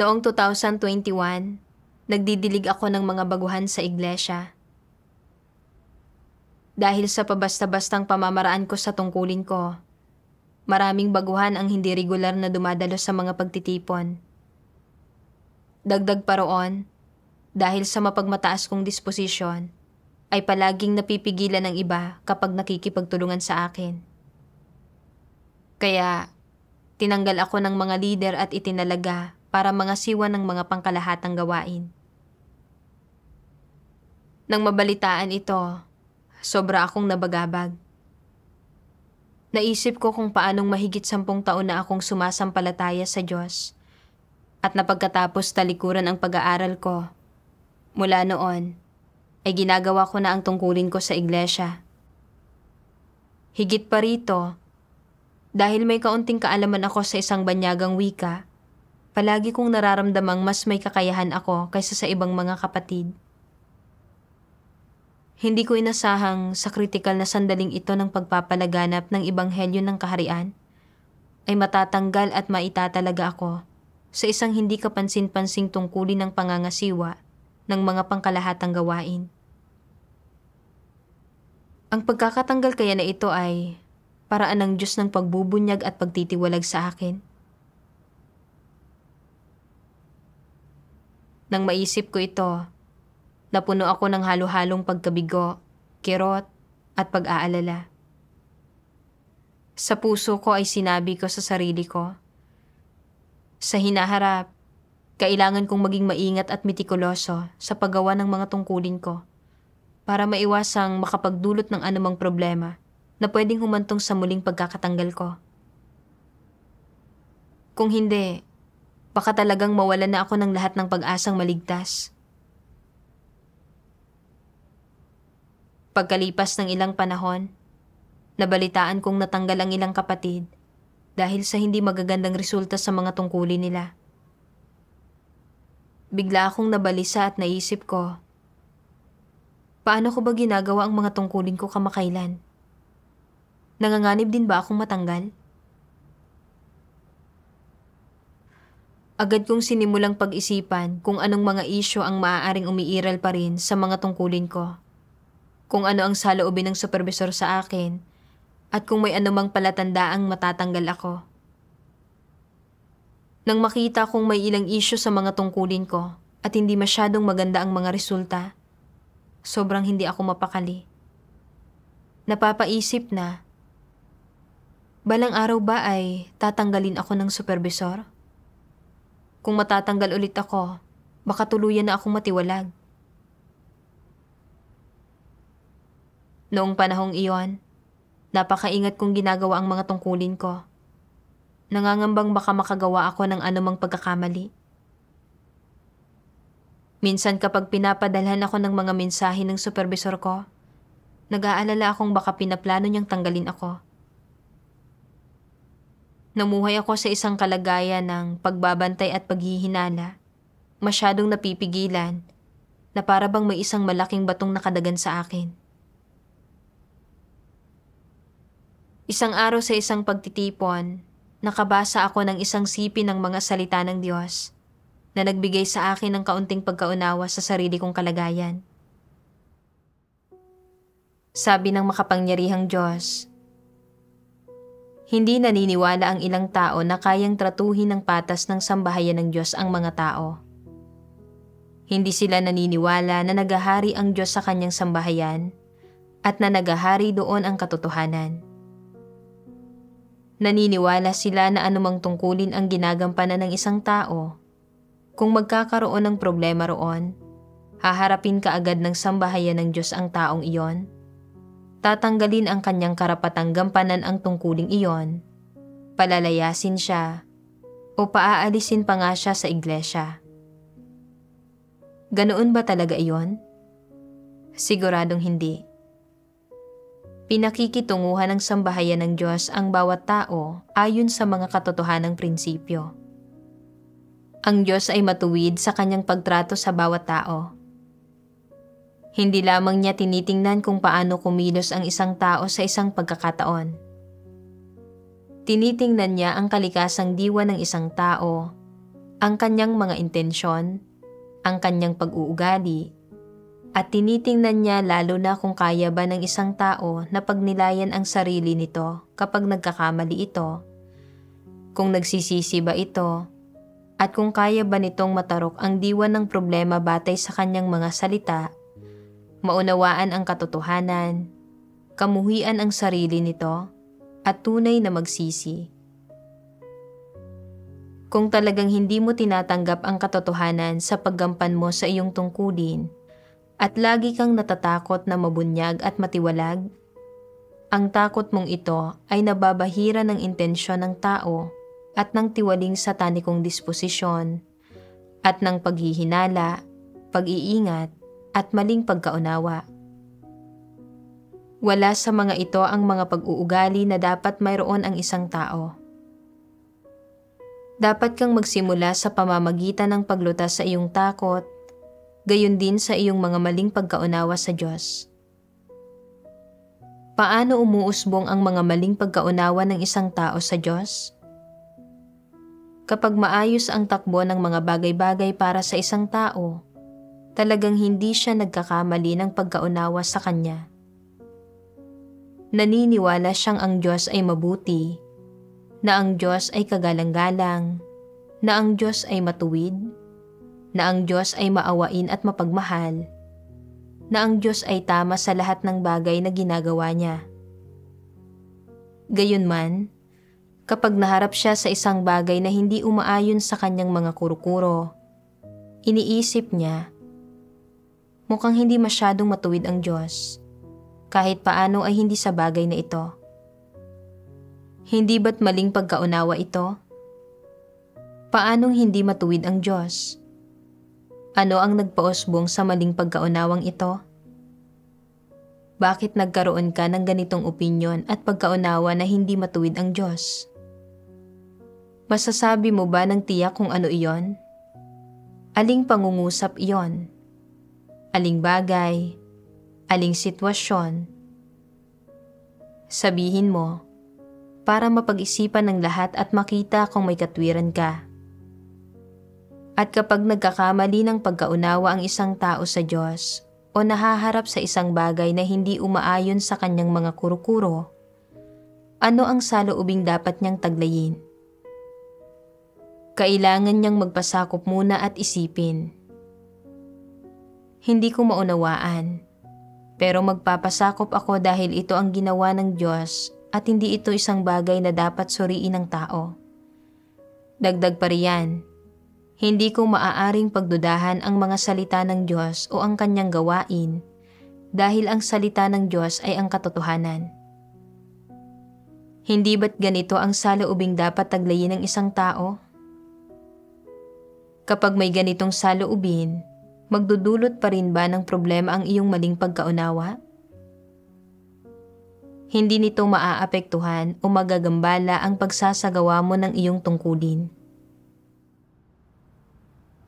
Noong 2021, nagdidilig ako ng mga baguhan sa iglesia. Dahil sa pabasta-bastang pamamaraan ko sa tungkulin ko, maraming baguhan ang hindi regular na dumadalo sa mga pagtitipon. Dagdag pa roon, dahil sa mapagmataas kong disposisyon, ay palaging napipigilan ng iba kapag nakikipagtulungan sa akin. Kaya, tinanggal ako ng mga leader at itinalaga para mangasiwa ng mga pangkalahatang gawain. Nang mabalitaan ito, sobra akong nabagabag. Naisip ko kung paanong mahigit 10 taon na akong sumasampalataya sa Diyos at napagkatapos talikuran ang pag-aaral ko. Mula noon, ay ginagawa ko na ang tungkulin ko sa iglesia. Higit pa rito, dahil may kaunting kaalaman ako sa isang banyagang wika, palagi kong nararamdamang mas may kakayahan ako kaysa sa ibang mga kapatid. Hindi ko inasahang sa kritikal na sandaling ito ng pagpapalaganap ng ebanghelyo ng kaharian, ay matatanggal at maitatalaga ako sa isang hindi kapansin-pansing tungkulin ng pangangasiwa ng mga pangkalahatang gawain. Ang pagkakatanggal kaya na ito ay paraan ng Diyos ng pagbubunyag at pagtitiwalag sa akin. Nang maisip ko ito, napuno ako ng halo-halong pagkabigo, kirot, at pag-aalala. Sa puso ko ay sinabi ko sa sarili ko, sa hinaharap, kailangan kong maging maingat at mitikuloso sa paggawa ng mga tungkulin ko para maiwasang makapagdulot ng anumang problema na pwedeng humantong sa muling pagkakatanggal ko. Kung hindi, baka talagang mawalan na ako ng lahat ng pag-asang maligtas. Pagkalipas ng ilang panahon, nabalitaan kong natanggal ang ilang kapatid dahil sa hindi magagandang resulta sa mga tungkulin nila. Bigla akong nabalisa at naisip ko, paano ko ba ginagawa ang mga tungkulin ko kamakailan? Nanganganib din ba akong matanggal? Agad kong sinimulang pag-isipan kung anong mga isyo ang maaaring umiiral pa rin sa mga tungkulin ko. Kung ano ang saloobin ng supervisor sa akin at kung may anumang palatandaang matatanggal ako. Nang makita kong may ilang isyu sa mga tungkulin ko at hindi masyadong maganda ang mga resulta, sobrang hindi ako mapakali. Napapaisip na, balang araw ba ay tatanggalin ako ng supervisor? Kung matatanggal ulit ako, baka tuluyan na akong matiwalag. Noong panahong iyon, napakaingat kong ginagawa ang mga tungkulin ko. Nangangambang baka makagawa ako ng anumang pagkakamali. Minsan kapag pinapadalhan ako ng mga mensahe ng supervisor ko, nag-aalala akong baka pinaplano niyang tanggalin ako. Namuhay ako sa isang kalagayan ng pagbabantay at paghihinala, masyadong napipigilan, na para bang may isang malaking batong nakadagan sa akin. Isang araw sa isang pagtitipon, nakabasa ako ng isang sipi ng mga salita ng Diyos na nagbigay sa akin ng kaunting pagkaunawa sa sarili kong kalagayan. Sabi ng makapangyarihang Diyos, hindi naniniwala ang ilang tao na kayang tratuhin ng patas ng sambahayan ng Diyos ang mga tao. Hindi sila naniniwala na nagahari ang Diyos sa kanyang sambahayan at na nagahari doon ang katotohanan. Naniniwala sila na anumang tungkulin ang ginagampanan ng isang tao. Kung magkakaroon ng problema roon, haharapin kaagad ng sambahayan ng Diyos ang taong iyon. Tatanggalin ang kanyang karapatang gampanan ang tungkuling iyon, palalayasin siya, o paaalisin pa nga siya sa iglesia. Ganoon ba talaga iyon? Siguradong hindi. Pinakikitunguhan ng sambahayan ng Diyos ang bawat tao ayon sa mga katotohanang prinsipyo. Ang Diyos ay matuwid sa kanyang pagtrato sa bawat tao. Hindi lamang niya tinitingnan kung paano kumilos ang isang tao sa isang pagkakataon. Tinitingnan niya ang kalikasang diwa ng isang tao ang kanyang mga intensyon, ang kanyang pag-uugali, at tinitingnan niya lalo na kung kaya ba ng isang tao na pagnilayan ang sarili nito kapag nagkakamali ito, kung nagsisisi ba ito, at kung kaya ba nitong matarok ang diwa ng problema batay sa kanyang mga salita, maunawaan ang katotohanan, kamuhian ang sarili nito, at tunay na magsisi. Kung talagang hindi mo tinatanggap ang katotohanan sa paggampan mo sa iyong tungkulin, at lagi kang natatakot na mabunyag at matiwalag, ang takot mong ito ay nababahira ng intensyon ng tao at ng tiwaling satanikong disposisyon at ng paghihinala, pag-iingat at maling pagkaunawa. Wala sa mga ito ang mga pag-uugali na dapat mayroon ang isang tao. Dapat kang magsimula sa pamamagitan ng paglutas sa iyong takot, gayon din sa iyong mga maling pagkaunawa sa Diyos. Paano umuusbong ang mga maling pagkaunawa ng isang tao sa Diyos? Kapag maayos ang takbo ng mga bagay-bagay para sa isang tao, talagang hindi siya nagkakamali ng pagkaunawa sa Kanya. Naniniwala siyang ang Diyos ay mabuti, na ang Diyos ay kagalang-galang, na ang Diyos ay matuwid, na ang Diyos ay maawain at mapagmahal, na ang Diyos ay tama sa lahat ng bagay na ginagawa niya. Gayunman, kapag naharap siya sa isang bagay na hindi umaayon sa kanyang mga kurukuro, iniisip niya, mukhang hindi masyadong matuwid ang Diyos, kahit paano ay hindi sa bagay na ito. Hindi ba't maling pagkaunawa ito? Paanong hindi matuwid ang Diyos? Ano ang nagpausbong sa maling pagkaunawang ito? Bakit nagkaroon ka ng ganitong opinyon at pagkaunawa na hindi matuwid ang Diyos? Masasabi mo ba ng tiyak kung ano iyon? Aling pangungusap iyon? Aling bagay? Aling sitwasyon? Sabihin mo, para mapag-isipan ng lahat at makita kung may katwiran ka. At kapag nagkakamali ng pagkaunawa ang isang tao sa Diyos o nahaharap sa isang bagay na hindi umaayon sa kanyang mga kurukuro, ano ang saloobing dapat niyang taglayin? Kailangan niyang magpasakop muna at isipin. Hindi ko maunawaan, pero magpapasakop ako dahil ito ang ginawa ng Diyos at hindi ito isang bagay na dapat suriin ng tao. Dagdag pa riyan, hindi ko maaaring pagdudahan ang mga salita ng Diyos o ang kanyang gawain dahil ang salita ng Diyos ay ang katotohanan. Hindi ba't ganito ang saloobing dapat taglayin ng isang tao? Kapag may ganitong saloobin, magdudulot pa rin ba ng problema ang iyong maling pagkaunawa? Hindi nito maaapektuhan o magagambala ang pagsasagawa mo ng iyong tungkulin.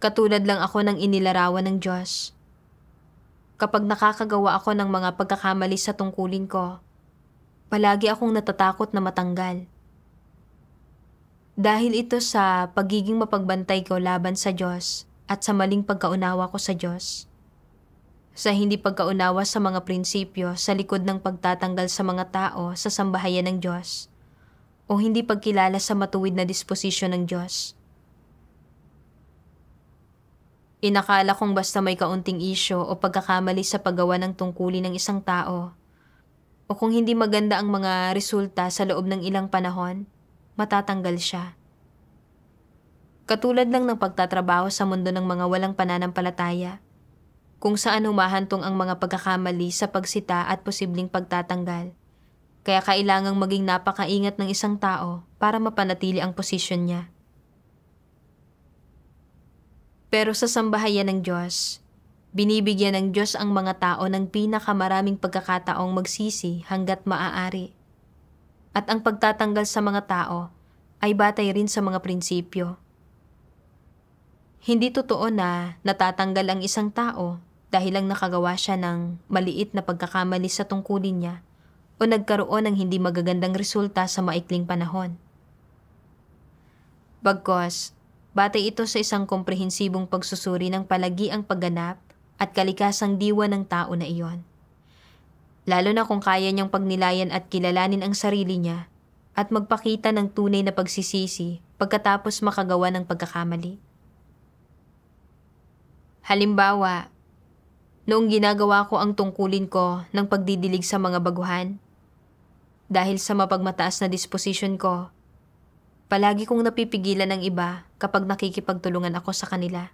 Katulad lang ako ng inilarawan ng Diyos. Kapag nakakagawa ako ng mga pagkakamali sa tungkulin ko, palagi akong natatakot na matanggal. Dahil ito sa pagiging mapagbantay ko laban sa Diyos at sa maling pagkaunawa ko sa Diyos. Sa hindi pagkaunawa sa mga prinsipyo sa likod ng pagtatanggal sa mga tao sa sambahayan ng Diyos o hindi pagkilala sa matuwid na disposisyon ng Diyos. Inakala kong basta may kaunting isyo o pagkakamali sa paggawa ng tungkulin ng isang tao o kung hindi maganda ang mga resulta sa loob ng ilang panahon, matatanggal siya. Katulad lang ng pagtatrabaho sa mundo ng mga walang pananampalataya, kung saan humahantong ang mga pagkakamali sa pagsita at posibleng pagtatanggal, kaya kailangang maging napakaingat ng isang tao para mapanatili ang posisyon niya. Pero sa sambahayan ng Diyos, binibigyan ng Diyos ang mga tao ng pinakamaraming pagkakataong magsisi hanggat maaari. At ang pagtatanggal sa mga tao ay batay rin sa mga prinsipyo. Hindi totoo na natatanggal ang isang tao dahil lang nakagawa siya ng maliit na pagkakamali sa tungkulin niya o nagkaroon ng hindi magagandang resulta sa maikling panahon. Bagkus, Batay ito sa isang komprehensibong pagsusuri ng palagiang pagganap at kalikasang diwa ng tao na iyon. Lalo na kung kaya niyang pagnilayan at kilalanin ang sarili niya at magpakita ng tunay na pagsisisi pagkatapos makagawa ng pagkakamali. Halimbawa, noong ginagawa ko ang tungkulin ko ng pagdidilig sa mga baguhan, dahil sa mapagmataas na disposisyon ko, palagi kong napipigilan ng iba kapag nakikipagtulungan ako sa kanila.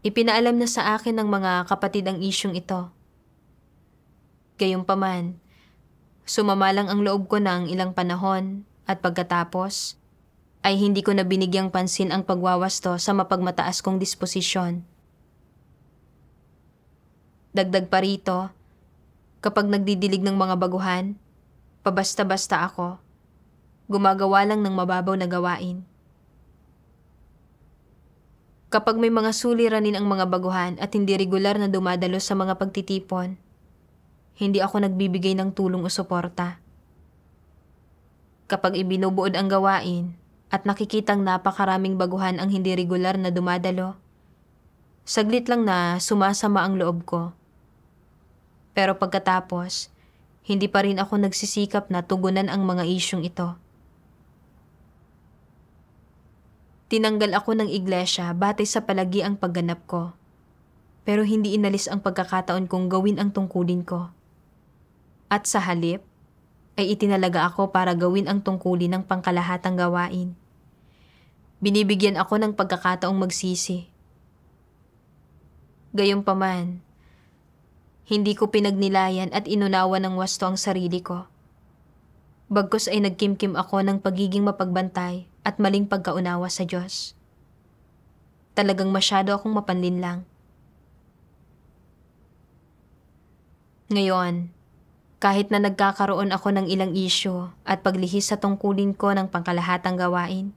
Ipinaalam na sa akin ng mga kapatid ang isyong ito. Gayunpaman, sumama lang ang loob ko ng ilang panahon at pagkatapos ay hindi ko na binigyang pansin ang pagwawasto sa mapagmataas kong disposisyon. Dagdag pa rito, kapag nagdidilig ng mga baguhan, pabasta-basta ako, gumagawa lang ng mababaw na gawain. Kapag may mga suliranin ang mga baguhan at hindi regular na dumadalo sa mga pagtitipon, hindi ako nagbibigay ng tulong o suporta. Kapag ibinubuod ang gawain at nakikitang napakaraming baguhan ang hindi regular na dumadalo, saglit lang na sumasama ang loob ko. Pero pagkatapos, hindi pa rin ako nagsisikap na tugunan ang mga isyong ito. Tinanggal ako ng iglesia batay sa palagiang pagganap ko, pero hindi inalis ang pagkakataon kong gawin ang tungkulin ko. At sa halip, ay itinalaga ako para gawin ang tungkulin ng pangkalahatang gawain. Binibigyan ako ng pagkakataong magsisi. Gayunpaman, hindi ko pinagnilayan at inunawa ng wasto ang sarili ko. Bagkus ay nagkimkim ako ng pagiging mapagbantay at maling pagkaunawa sa Diyos. Talagang masyado akong mapanlinlang. Ngayon, kahit na nagkakaroon ako ng ilang isyu at paglihis sa tungkulin ko ng pangkalahatang gawain,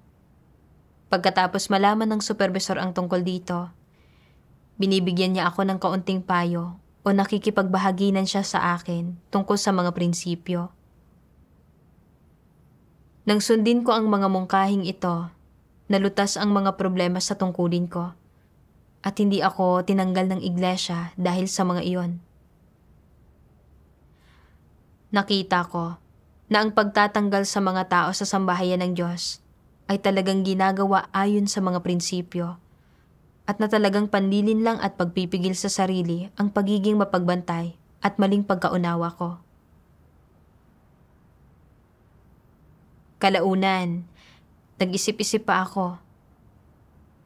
pagkatapos malaman ng supervisor ang tungkol dito, binibigyan niya ako ng kaunting payo o nakikipagbahaginan siya sa akin tungkol sa mga prinsipyo. Nang sundin ko ang mga mungkahing ito, nalutas ang mga problema sa tungkulin ko at hindi ako tinanggal ng iglesia dahil sa mga iyon. Nakita ko na ang pagtatanggal sa mga tao sa sambahayan ng Diyos ay talagang ginagawa ayon sa mga prinsipyo at na talagang panlilin lang at pagpipigil sa sarili ang pagiging mapagbantay at maling pagkaunawa ko. Kalaunan, nag-isip-isip pa ako.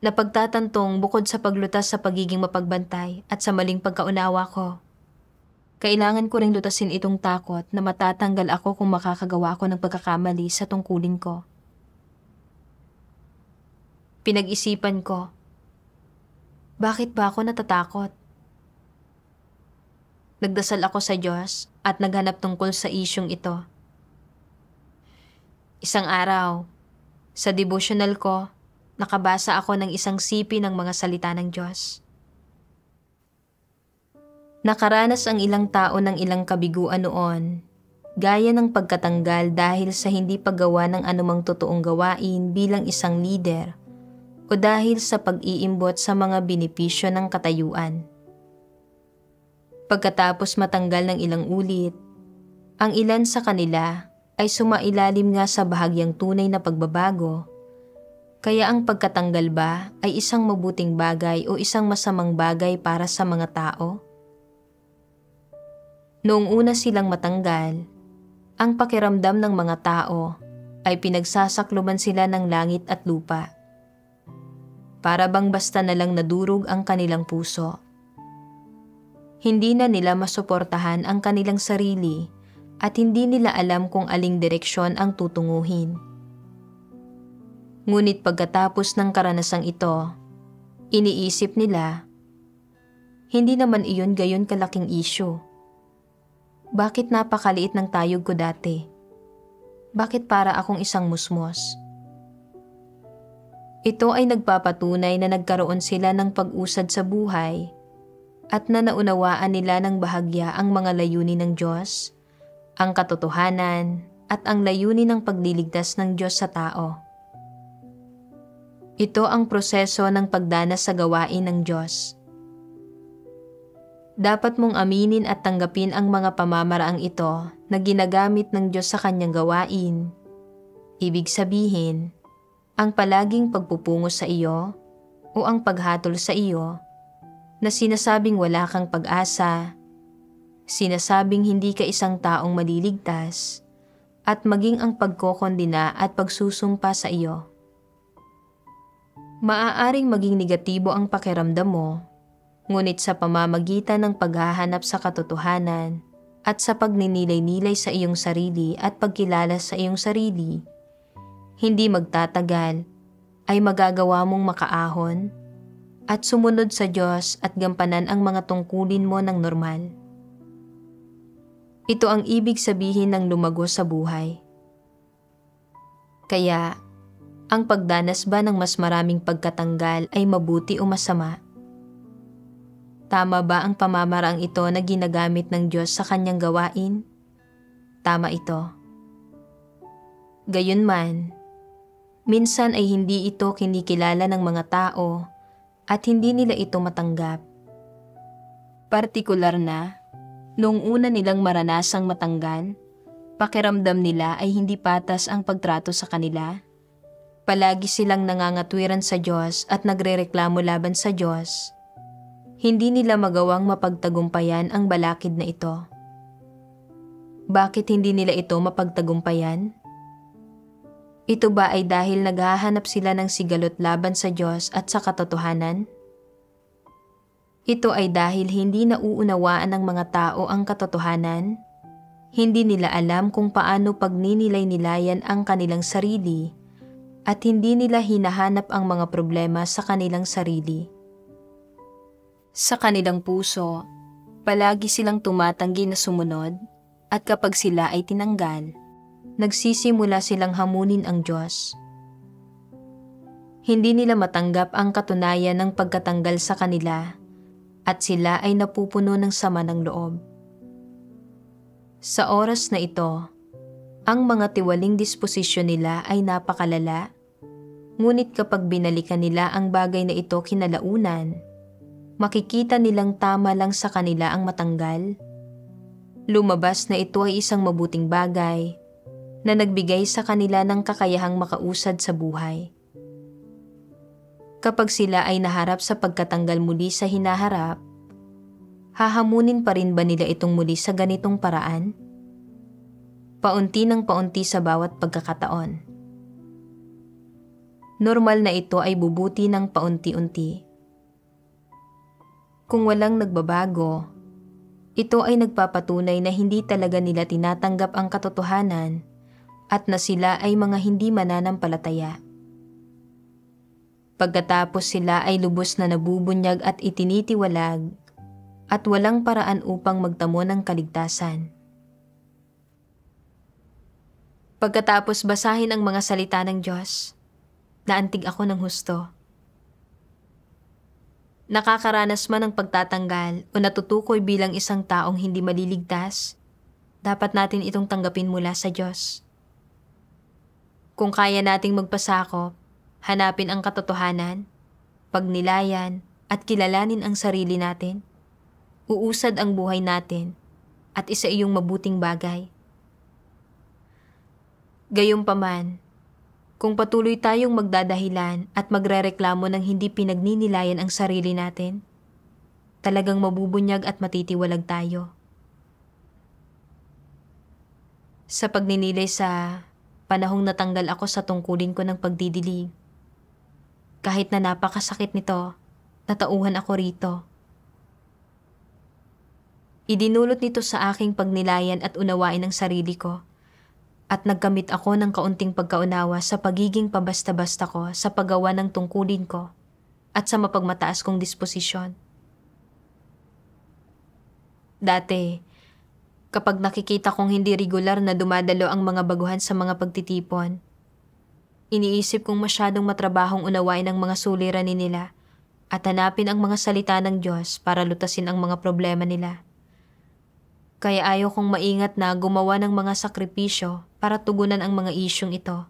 Napagtatantong bukod sa paglutas sa pagiging mapagbantay at sa maling pagkaunawa ko, kailangan ko ring lutasin itong takot na matatanggal ako kung makakagawa ako ng pagkakamali sa tungkulin ko. Pinag-isipan ko, bakit ba ako natatakot? Nagdasal ako sa Diyos at naghanap tungkol sa isyong ito. Isang araw, sa devotional ko, nakabasa ako ng isang sipi ng mga salita ng Diyos. Nakaranas ang ilang tao ng ilang kabiguan noon, gaya ng pagkatanggal dahil sa hindi paggawa ng anumang totoong gawain bilang isang leader o dahil sa pag-iimbot sa mga benepisyo ng katayuan. Pagkatapos matanggal ng ilang ulit, ang ilan sa kanila ay sumailalim nga sa bahagyang tunay na pagbabago, kaya ang pagkatanggal ba ay isang mabuting bagay o isang masamang bagay para sa mga tao? Noong una silang matanggal, ang pakiramdam ng mga tao ay pinagsasakluban sila ng langit at lupa. Para bang basta na lang nadurog ang kanilang puso. Hindi na nila masuportahan ang kanilang sarili at hindi nila alam kung aling direksyon ang tutunguhin. Ngunit pagkatapos ng karanasang ito, iniisip nila, hindi naman iyon gayon kalaking isyu. Bakit napakaliit ng tayog ko dati? Bakit para akong isang musmos? Ito ay nagpapatunay na nagkaroon sila ng pag-usad sa buhay at na naunawaan nila ng bahagya ang mga layunin ng Diyos, ang katotohanan at ang layunin ng pagliligtas ng Diyos sa tao. Ito ang proseso ng pagdanas sa gawain ng Diyos. Dapat mong aminin at tanggapin ang mga pamamaraang ito na ginagamit ng Diyos sa kanyang gawain. Ibig sabihin, ang palaging pagpupungo sa iyo o ang paghatol sa iyo na sinasabing wala kang pag-asa, sinasabing hindi ka isang taong maliligtas, at maging ang pagkokondina at pagsusumpa sa iyo. Maaaring maging negatibo ang pakiramdam mo, ngunit sa pamamagitan ng paghahanap sa katotohanan at sa pagninilay-nilay sa iyong sarili at pagkilala sa iyong sarili, hindi magtatagal ay magagawa mong makaahon at sumunod sa Diyos at gampanan ang mga tungkulin mo ng normal. Ito ang ibig sabihin ng lumago sa buhay. Kaya, ang pagdanas ba ng mas maraming pagkatanggal ay mabuti o masama? Tama ba ang pamamaraang ito na ginagamit ng Diyos sa kanyang gawain? Tama ito. Gayunman, minsan ay hindi ito kinikilala ng mga tao at hindi nila ito matanggap. Partikular na, noong una nilang maranasang matanggal, pakiramdam nila ay hindi patas ang pagtrato sa kanila. Palagi silang nangangatwiran sa Diyos at nagrereklamo laban sa Diyos. Hindi nila magawang mapagtagumpayan ang balakid na ito. Bakit hindi nila ito mapagtagumpayan? Ito ba ay dahil naghahanap sila ng sigalot laban sa Diyos at sa katotohanan? Ito ay dahil hindi nauunawaan ng mga tao ang katotohanan. Hindi nila alam kung paano pagninilay-nilayan ang kanilang sarili at hindi nila hinahanap ang mga problema sa kanilang sarili. Sa kanilang puso, palagi silang tumatanggi na sumunod at kapag sila ay tinanggal, nagsisimula silang hamunin ang Diyos. Hindi nila matanggap ang katunayan ng pagkatanggal sa kanila at sila ay napupuno ng sama ng loob. Sa oras na ito, ang mga tiwaling disposisyon nila ay napakalala, ngunit kapag binalikan nila ang bagay na ito kinalaunan, makikita nilang tama lang sa kanila ang matanggal. Lumabas na ito ay isang mabuting bagay na nagbigay sa kanila ng kakayahang makausad sa buhay. Kapag sila ay naharap sa pagkatanggal muli sa hinaharap, hahamunin pa rin ba nila itong muli sa ganitong paraan? Paunti ng paunti sa bawat pagkakataon. Normal na ito ay bubuti ng paunti-unti. Kung walang nagbabago, ito ay nagpapatunay na hindi talaga nila tinatanggap ang katotohanan at na sila ay mga hindi mananampalataya. Pagkatapos sila ay lubos na nabubunyag at itinitiwalag at walang paraan upang magtamo ng kaligtasan. Pagkatapos basahin ang mga salita ng Diyos, naantig ako ng husto. Nakakaranas man ng pagtatanggal o natutukoy bilang isang taong hindi maliligtas, dapat natin itong tanggapin mula sa Diyos. Kung kaya nating magpasakop, hanapin ang katotohanan, pagnilayan at kilalanin ang sarili natin, uusad ang buhay natin at isa iyong mabuting bagay. Gayunpaman, kung patuloy tayong magdadahilan at magrereklamo ng hindi pinagninilayan ang sarili natin, talagang mabubunyag at matitiwalag tayo. Sa pagninilay sa panahong natanggal ako sa tungkulin ko ng pagdidilig, kahit na napakasakit nito, natauhan ako rito. Idinulot nito sa aking pagnilayan at unawain ang sarili ko, at nagkamit ako ng kaunting pagkaunawa sa pagiging pabasta-basta ko sa paggawa ng tungkulin ko at sa mapagmataas kong disposisyon. Dati, kapag nakikita kong hindi regular na dumadalo ang mga baguhan sa mga pagtitipon, iniisip kong masyadong matrabahong unawain ang mga suliranin nila at hanapin ang mga salita ng Diyos para lutasin ang mga problema nila. Kaya ayaw kong maingat na gumawa ng mga sakripisyo para tugunan ang mga isyong ito.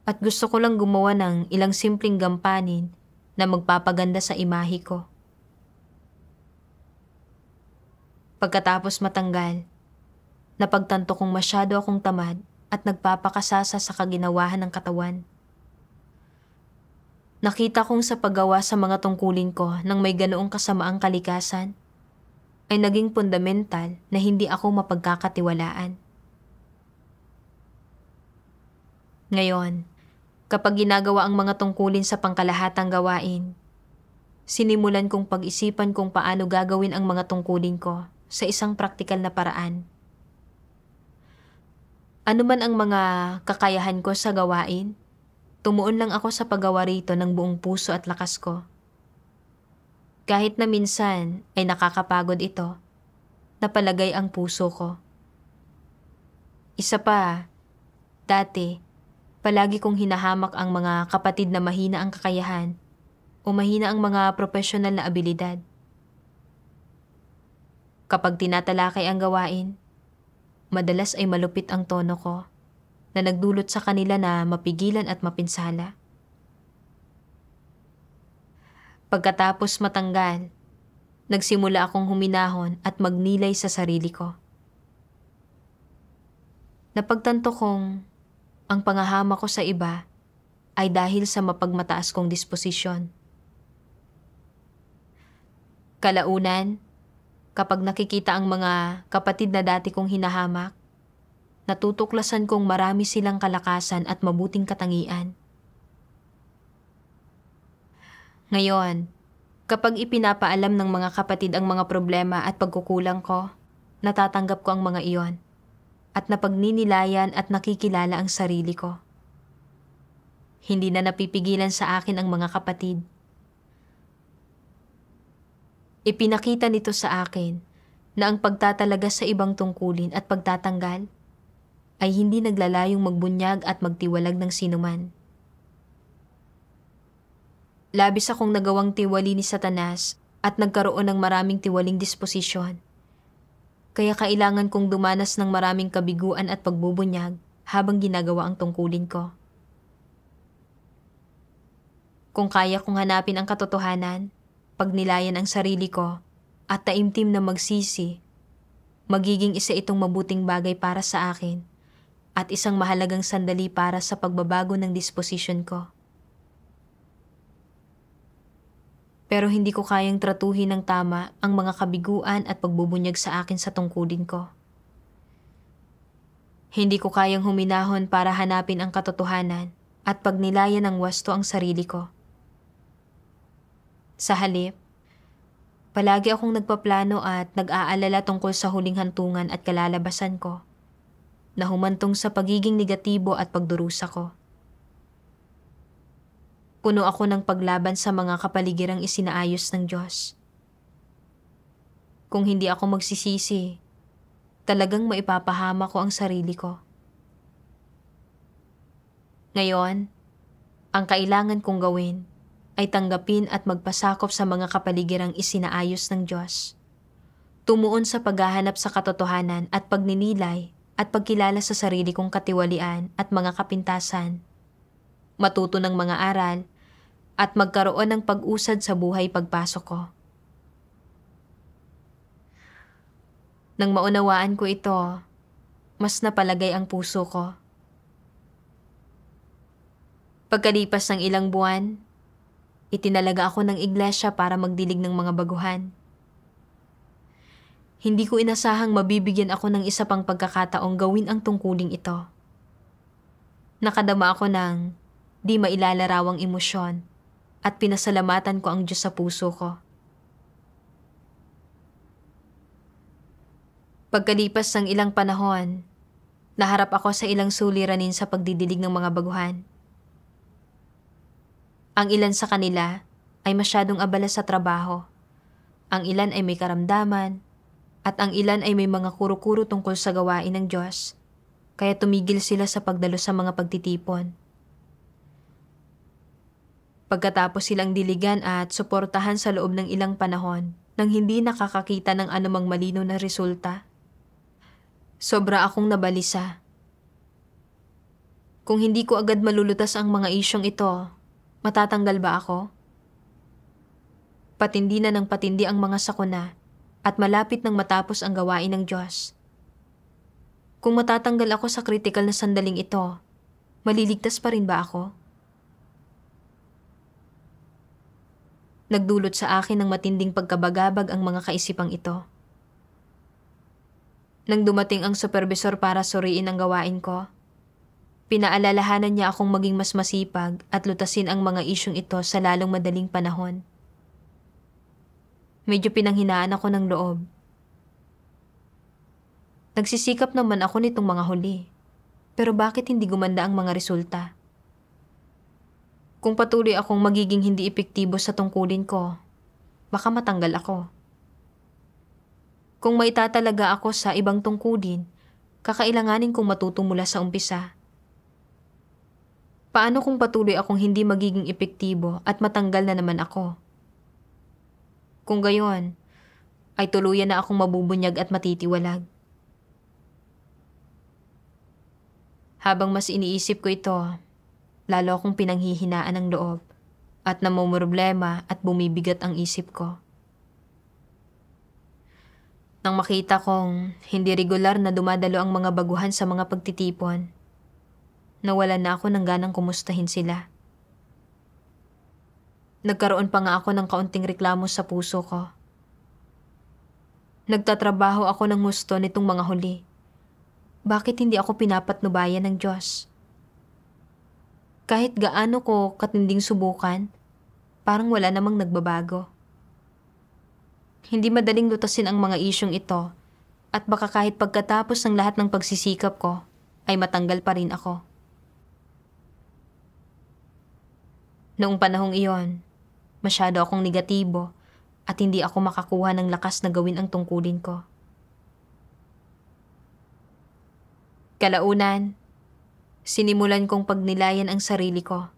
At gusto ko lang gumawa ng ilang simpleng gampanin na magpapaganda sa imahe ko. Pagkatapos matanggal, napagtanto kong masyado akong tamad at nagpapakasasa sa kaginawahan ng katawan. Nakita kong sa paggawa sa mga tungkulin ko ng may ganoong kasamaang kalikasan ay naging fundamental na hindi ako mapagkakatiwalaan. Ngayon, kapag ginagawa ang mga tungkulin sa pangkalahatang gawain, sinimulan kong pag-isipan kung paano gagawin ang mga tungkulin ko sa isang praktikal na paraan. Ano man ang mga kakayahan ko sa gawain, tumuon lang ako sa paggawa rito ng buong puso at lakas ko. Kahit na minsan ay nakakapagod ito, napalagay ang puso ko. Isa pa, dati, palagi kong hinahamak ang mga kapatid na mahina ang kakayahan o mahina ang mga profesional na abilidad. Kapag tinatalakay ang gawain, madalas ay malupit ang tono ko na nagdulot sa kanila na mapigilan at mapinsala. Pagkatapos matanggal, nagsimula akong huminahon at magnilay sa sarili ko. Napagtanto kong ang pangahama ko sa iba ay dahil sa mapagmataas kong disposisyon. Kalaunan, kapag nakikita ang mga kapatid na dati kong hinahamak, natutuklasan kong marami silang kalakasan at mabuting katangian. Ngayon, kapag ipinapaalam ng mga kapatid ang mga problema at pagkukulang ko, natatanggap ko ang mga iyon at napagninilayan at nakikilala ang sarili ko. Hindi na napipigilan sa akin ang mga kapatid. Ipinakita nito sa akin na ang pagtatalaga sa ibang tungkulin at pagtatanggal ay hindi naglalayong magbunyag at magtiwalag ng sinuman. Labis akong nagawang tiwali ni Satanas at nagkaroon ng maraming tiwaling disposisyon. Kaya kailangan kong dumanas ng maraming kabiguan at pagbubunyag habang ginagawa ang tungkulin ko. Kung kaya kong hanapin ang katotohanan, pagnilayan ang sarili ko, at taimtim na magsisi, magiging isa itong mabuting bagay para sa akin at isang mahalagang sandali para sa pagbabago ng disposisyon ko. Pero hindi ko kayang tratuhin ng tama ang mga kabiguan at pagbubunyag sa akin sa tungkulin ko. Hindi ko kayang huminahon para hanapin ang katotohanan at pagnilayan ng wasto ang sarili ko. Sa halip, palagi akong nagpaplano at nag-aalala tungkol sa huling hantungan at kalalabasan ko, na humantong sa pagiging negatibo at pagdurusa ko. Puno ako ng paglaban sa mga kapaligirang isinaayos ng Diyos. Kung hindi ako magsisisi, talagang maipapahama ko ang sarili ko. Ngayon, ang kailangan kong gawin ay tanggapin at magpasakop sa mga kapaligirang isinaayos ng Diyos. Tumuon sa paghahanap sa katotohanan at pagninilay at pagkilala sa sarili kong katiwalian at mga kapintasan. Matuto ng mga aral at magkaroon ng pag-usad sa buhay pagpasok ko. Nang maunawaan ko ito, mas napalagay ang puso ko. Pagkalipas ng ilang buwan, itinalaga ako ng iglesia para magdilig ng mga baguhan. Hindi ko inasahang mabibigyan ako ng isa pang pagkakataong gawin ang tungkuling ito. Nakadama ako ng di mailalarawang emosyon at pinasalamatan ko ang Diyos sa puso ko. Pagkalipas ng ilang panahon, naharap ako sa ilang suliranin sa pagdidilig ng mga baguhan. Ang ilan sa kanila ay masyadong abala sa trabaho. Ang ilan ay may karamdaman, at ang ilan ay may mga kuro-kuro tungkol sa gawain ng Diyos, kaya tumigil sila sa pagdalo sa mga pagtitipon. Pagkatapos silang diligan at suportahan sa loob ng ilang panahon nang hindi nakakakita ng anumang malinaw na resulta, sobra akong nabalisa. Kung hindi ko agad malulutas ang mga isyong ito, matatanggal ba ako? Patindi na ng patindi ang mga sakuna at malapit nang matapos ang gawain ng Diyos. Kung matatanggal ako sa kritikal na sandaling ito, maliligtas pa rin ba ako? Nagdulot sa akin ng matinding pagkabagabag ang mga kaisipang ito. Nang dumating ang supervisor para suriin ang gawain ko, pinaalalahanan niya akong maging mas masipag at lutasin ang mga isyong ito sa lalong madaling panahon. Medyo pinanghinaan ako ng loob. Nagsisikap naman ako nitong mga huli, pero bakit hindi gumanda ang mga resulta? Kung patuloy akong magiging hindi epektibo sa tungkulin ko, baka matanggal ako. Kung maitatalaga ako sa ibang tungkulin, kakailanganin kong matuto mula sa umpisa. Paano kung patuloy akong hindi magiging epektibo at matanggal na naman ako? Kung gayon, ay tuluyan na akong mabubunyag at matitiwalag. Habang mas iniisip ko ito, lalo akong pinanghihinaan ng loob at namumroblema at bumibigat ang isip ko. Nang makita kong hindi regular na dumadalo ang mga baguhan sa mga pagtitipon, nawalan na ako ng ganang kumustahin sila. Nagkaroon pa nga ako ng kaunting reklamo sa puso ko. Nagtatrabaho ako ng husto nitong mga huli. Bakit hindi ako pinapatnubayan ng Diyos? Kahit gaano ko katinding subukan, parang wala namang nagbabago. Hindi madaling lutasin ang mga isyong ito at baka kahit pagkatapos ng lahat ng pagsisikap ko, ay matanggal pa rin ako. Noong panahong iyon, masyado akong negatibo at hindi ako makakuha ng lakas na gawin ang tungkulin ko. Kalaunan, sinimulan kong pagnilayan ang sarili ko.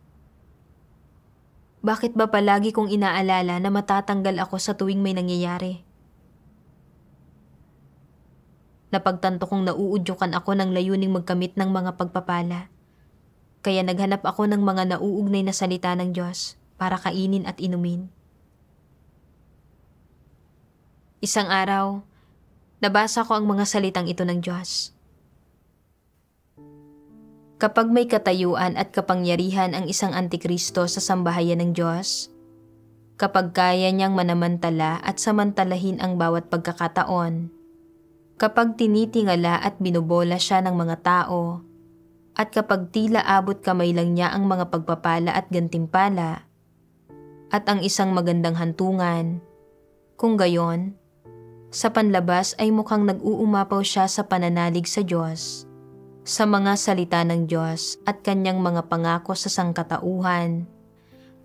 Bakit ba palagi kong inaalala na matatanggal ako sa tuwing may nangyayari? Napagtanto kong nauudyukan ako ng layuning magkamit ng mga pagpapala. Kaya naghanap ako ng mga nauugnay na salita ng Diyos para kainin at inumin. Isang araw, nabasa ko ang mga salitang ito ng Diyos. Kapag may katayuan at kapangyarihan ang isang antikristo sa sambahayan ng Diyos, kapag kaya niyang manamantala at samantalahin ang bawat pagkakataon, kapag tinitingala at binubola siya ng mga tao, at kapag tila abot kamay lang niya ang mga pagpapala at gantimpala, at ang isang magandang hantungan, kung gayon, sa panlabas ay mukhang nag-uumapaw siya sa pananalig sa Diyos, sa mga salita ng Diyos at kanyang mga pangako sa sangkatauhan,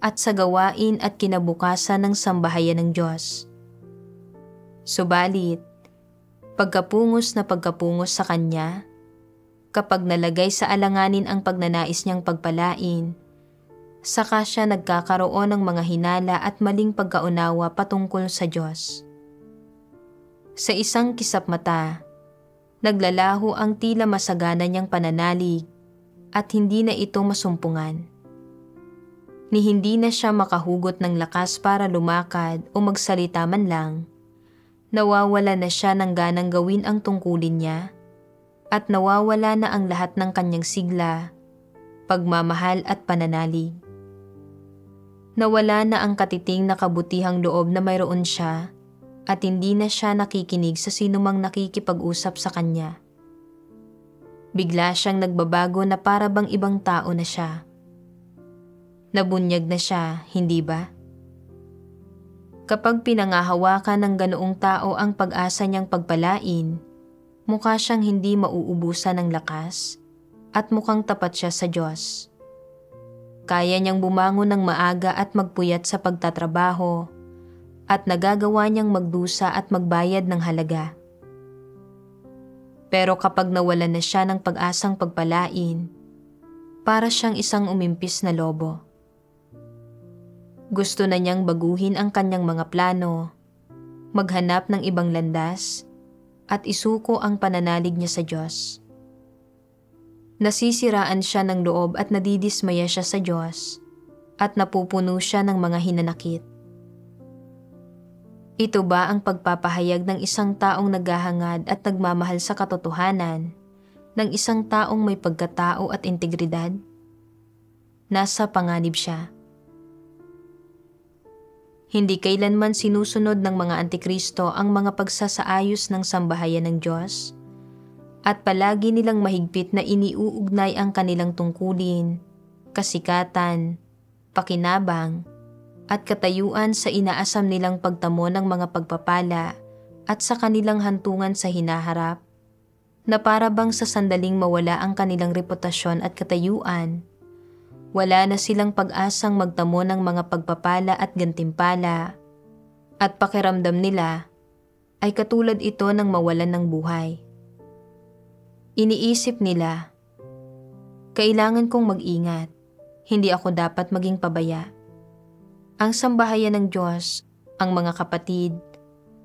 at sa gawain at kinabukasan ng sambahayan ng Diyos. Subalit, pagkapungos na pagkapungos sa kanya, kapag nalagay sa alanganin ang pagnanais niyang pagpalain, saka siya nagkakaroon ng mga hinala at maling pagkaunawa patungkol sa Diyos. Sa isang kisap mata, naglalaho ang tila masagana niyang pananalig at hindi na ito masumpungan. Ni hindi na siya makahugot ng lakas para lumakad o magsalita man lang, nawawala na siya ng ganang gawin ang tungkulin niya at nawawala na ang lahat ng kanyang sigla, pagmamahal at pananalig. Nawala na ang katiting na kabutihang loob na mayroon siya at hindi na siya nakikinig sa sinumang nakikipag-usap sa kanya. Bigla siyang nagbabago na para bang ibang tao na siya. Nabunyag na siya, hindi ba? Kapag pinangahawakan ng ganoong tao ang pag-asa niyang pagpalain, mukha siyang hindi mauubusan ng lakas at mukhang tapat siya sa Diyos. Kaya niyang bumangon ng maaga at magpuyat sa pagtatrabaho at nagagawa niyang magdusa at magbayad ng halaga. Pero kapag nawalan na siya ng pag-asang pagpalain, para siyang isang umimpis na lobo. Gusto na niyang baguhin ang kanyang mga plano, maghanap ng ibang landas, at isuko ang pananalig niya sa Diyos. Nasisiraan siya ng loob at nadidismaya siya sa Diyos at napupuno siya ng mga hinanakit. Ito ba ang pagpapahayag ng isang taong naghahangad at nagmamahal sa katotohanan, ng isang taong may pagkatao at integridad? Nasa panganib siya. Hindi kailanman sinusunod ng mga antikristo ang mga pagsasaayos ng sambahayan ng Diyos, at palagi nilang mahigpit na iniuugnay ang kanilang tungkulin, kasikatan, pakinabang, at katayuan sa inaasam nilang pagtamo ng mga pagpapala at sa kanilang hantungan sa hinaharap, na para bang sa sandaling mawala ang kanilang reputasyon at katayuan, wala na silang pag-asang magtamo ng mga pagpapala at gantimpala, at pakiramdam nila ay katulad ito ng mawalan ng buhay. Iniisip nila, kailangan kong mag-ingat, hindi ako dapat maging pabaya. Ang sambahayan ng Diyos, ang mga kapatid,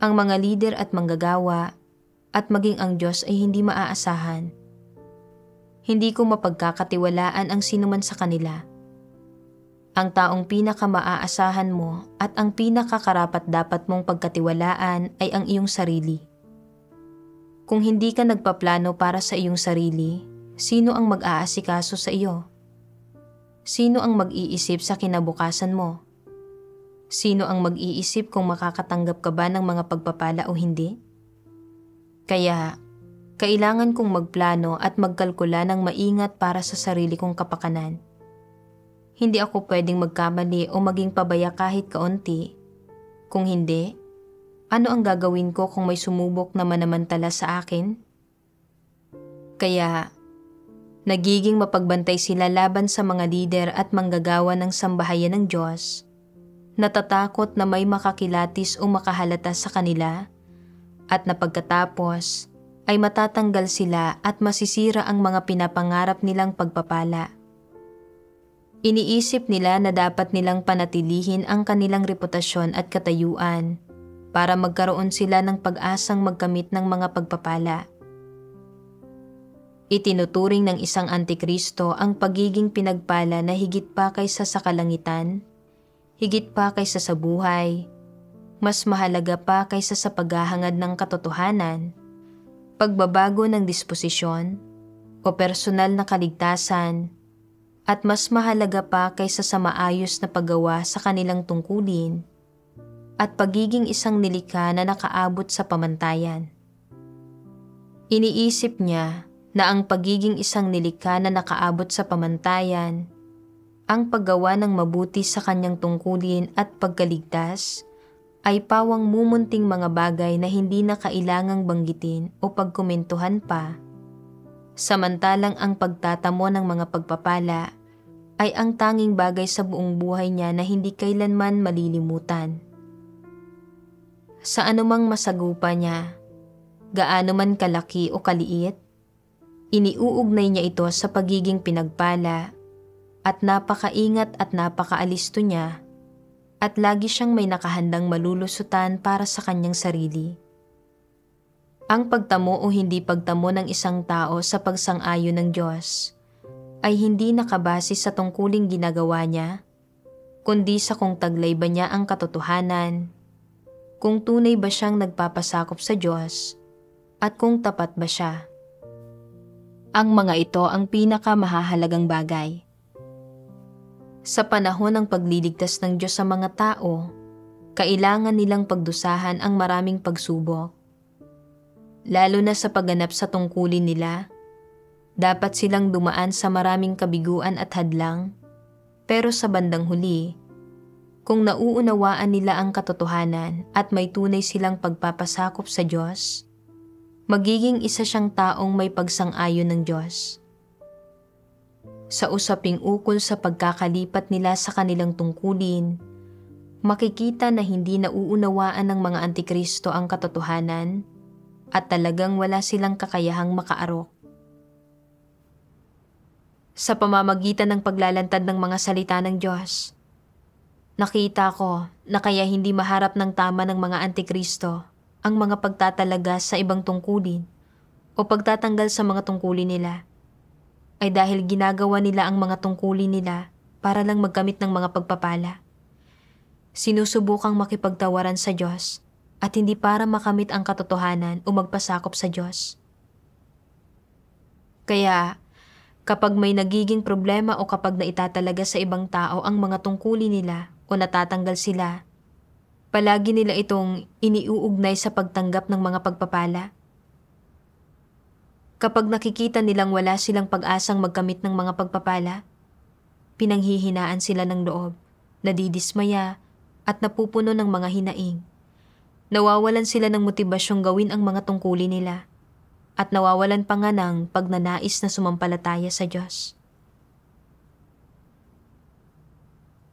ang mga lider at manggagawa, at maging ang Diyos ay hindi maaasahan. Hindi ko mapagkakatiwalaan ang sinuman sa kanila. Ang taong pinaka-maaasahan mo at ang pinakakarapat-dapat mong pagkatiwalaan ay ang iyong sarili. Kung hindi ka nagpaplano para sa iyong sarili, sino ang mag-aasikaso sa iyo? Sino ang mag-iisip sa kinabukasan mo? Sino ang mag-iisip kung makakatanggap ka ba ng mga pagpapala o hindi? Kaya, kailangan kong magplano at magkalkula ng maingat para sa sarili kong kapakanan. Hindi ako pwedeng magkamali o maging pabaya kahit kaunti. Kung hindi, ano ang gagawin ko kung may sumubok na manamantala sa akin? Kaya, nagiging mapagbantay sila laban sa mga lider at manggagawa ng sambahayan ng Diyos, natatakot na may makakilatis o makahalata sa kanila, at na pagkatapos ay matatanggal sila at masisira ang mga pinapangarap nilang pagpapala. Iniisip nila na dapat nilang panatilihin ang kanilang reputasyon at katayuan para magkaroon sila ng pag-asang magkamit ng mga pagpapala. Itinuturing ng isang antikristo ang pagiging pinagpala na higit pa kaysa sa kalangitan, higit pa kaysa sa buhay, mas mahalaga pa kaysa sa paghahangad ng katotohanan, pagbabago ng disposisyon, o personal na kaligtasan, at mas mahalaga pa kaysa sa maayos na paggawa sa kanilang tungkulin, at pagiging isang nilikha na nakaabot sa pamantayan. Iniisip niya na ang pagiging isang nilikha na nakaabot sa pamantayan, ang paggawa ng mabuti sa kanyang tungkulin at pagkaligtas, ay pawang mumunting mga bagay na hindi na kailangang banggitin o pagkomentuhan pa. Samantalang ang pagtatamo ng mga pagpapala ay ang tanging bagay sa buong buhay niya na hindi kailanman malilimutan. Sa anumang masagupa niya, gaano man kalaki o kaliit, iniuugnay niya ito sa pagiging pinagpala at napakaingat at napakaalisto niya, at lagi siyang may nakahandang malulusutan para sa kanyang sarili. Ang pagtamo o hindi pagtamo ng isang tao sa pagsang-ayon ng Diyos ay hindi nakabase sa tungkuling ginagawa niya, kundi sa kung taglay ba niya ang katotohanan, kung tunay ba siyang nagpapasakop sa Diyos, at kung tapat ba siya. Ang mga ito ang pinakamahahalagang bagay. Sa panahon ng pagliligtas ng Diyos sa mga tao, kailangan nilang pagdusahan ang maraming pagsubok. Lalo na sa pagganap sa tungkulin nila, dapat silang dumaan sa maraming kabiguan at hadlang, pero sa bandang huli, kung nauunawaan nila ang katotohanan at may tunay silang pagpapasakop sa Diyos, magiging isa siyang taong may pagsang-ayon ng Diyos. Sa usaping ukol sa pagkakalipat nila sa kanilang tungkulin, makikita na hindi nauunawaan ng mga antikristo ang katotohanan at talagang wala silang kakayahang makaarok. Sa pamamagitan ng paglalantad ng mga salita ng Diyos, nakita ko na kaya hindi maharap ng tama ng mga antikristo ang mga pagtatalaga sa ibang tungkulin o pagtatanggal sa mga tungkulin nila. ay dahil ginagawa nila ang mga tungkulin nila para lang magkamit ng mga pagpapala. Sinusubukang makipagtawaran sa Diyos at hindi para makamit ang katotohanan o magpasakop sa Diyos. Kaya, kapag may nagiging problema o kapag naitatalaga sa ibang tao ang mga tungkulin nila o natatanggal sila, palagi nila itong iniuugnay sa pagtanggap ng mga pagpapala. Kapag nakikita nilang wala silang pag-asang magkamit ng mga pagpapala, pinanghihinaan sila ng loob, nadidismaya at napupuno ng mga hinaing. Nawawalan sila ng motibasyong gawin ang mga tungkulin nila at nawawalan pa nga ng pagnanais na sumampalataya sa Diyos.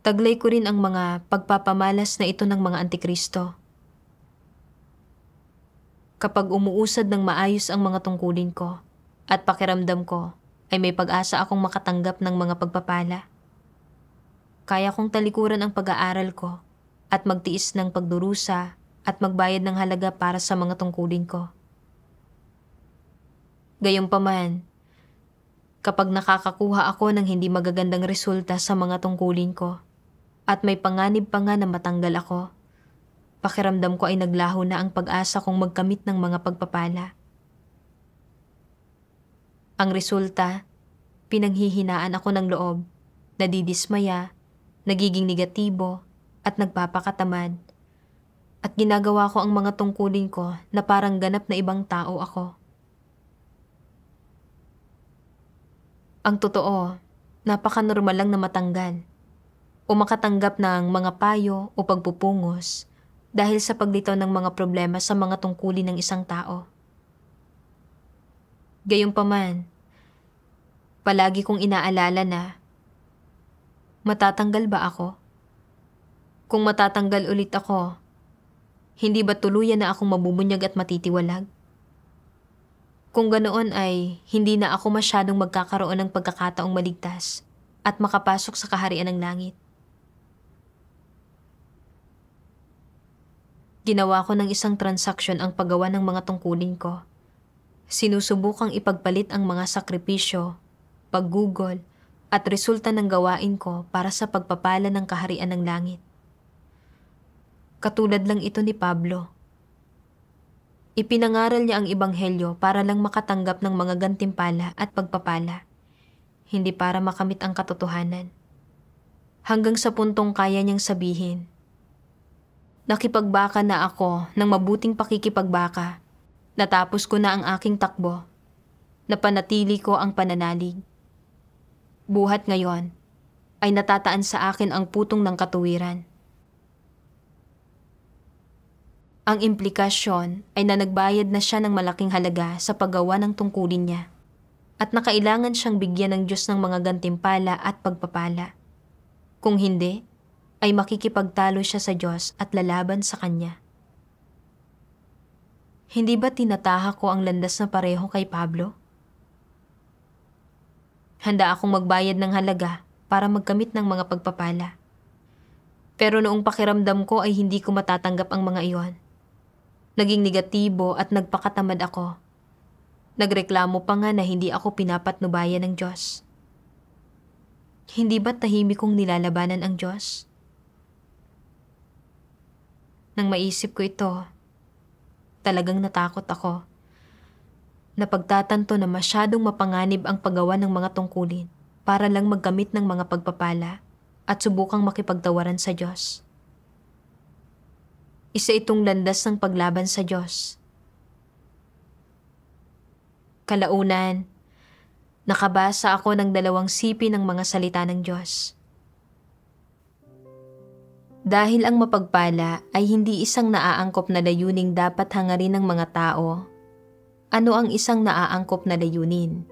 Taglay ko rin ang mga pagpapamalas na ito ng mga antikristo. Kapag umuusad ng maayos ang mga tungkulin ko at pakiramdam ko ay may pag-asa akong makatanggap ng mga pagpapala, kaya kong talikuran ang pag-aaral ko at magtiis ng pagdurusa at magbayad ng halaga para sa mga tungkulin ko. Gayunpaman, kapag nakakakuha ako ng hindi magagandang resulta sa mga tungkulin ko at may panganib pa nga na matanggal ako, pakiramdam ko ay naglaho na ang pag-asa kong magkamit ng mga pagpapala. Ang resulta, pinanghihinaan ako ng loob, nadidismaya, nagiging negatibo at nagpapakatamad, at ginagawa ko ang mga tungkulin ko na parang ganap na ibang tao ako. Ang totoo, napaka-normal lang na matanggal o makatanggap ng mga payo o pagpupungos dahil sa paglitaw ng mga problema sa mga tungkulin ng isang tao. Gayunpaman, palagi kong inaalala na, matatanggal ba ako? Kung matatanggal ulit ako, hindi ba tuluyan na akong mabubunyag at matitiwalag? Kung ganoon ay hindi na ako masyadong magkakaroon ng pagkakataong maligtas at makapasok sa kaharian ng langit. Ginawa ko ng isang transaksyon ang paggawa ng mga tungkulin ko. Sinusubukang ipagpalit ang mga sakripisyo, paggugol, at resulta ng gawain ko para sa pagpapala ng kaharian ng langit. Katulad lang ito ni Pablo. Ipinangaral niya ang ebanghelyo para lang makatanggap ng mga gantimpala at pagpapala, hindi para makamit ang katotohanan. Hanggang sa puntong kaya niyang sabihin, nakipagbaka na ako ng mabuting pakikipagbaka. Natapos ko na ang aking takbo. Napanatili ko ang pananalig. Buhat ngayon ay natataan sa akin ang putong ng katuwiran. Ang implikasyon ay na nagbayad na siya ng malaking halaga sa paggawa ng tungkulin niya at nakailangan siyang bigyan ng Diyos ng mga gantimpala at pagpapala. Kung hindi, ay makikipagtalo siya sa Diyos at lalaban sa Kanya. Hindi ba tinatahak ko ang landas na pareho kay Pablo? Handa akong magbayad ng halaga para magkamit ng mga pagpapala. Pero noong pakiramdam ko ay hindi ko matatanggap ang mga iyon. Naging negatibo at nagpakatamad ako. Nagreklamo pa nga na hindi ako pinapatnubayan ng Diyos. Hindi ba tahimik kong nilalabanan ang Diyos? Nang maisip ko ito, talagang natakot ako. Napagtatanto na masyadong mapanganib ang paggawa ng mga tungkulin para lang magkamit ng mga pagpapala at subukang makipagtawaran sa Diyos. Isa itong landas ng paglaban sa Diyos. Kalaunan, nakabasa ako ng 2 sipi ng mga salita ng Diyos. Dahil ang mapagpala ay hindi isang naaangkop na layuning dapat hangarin ng mga tao, ano ang isang naaangkop na layunin?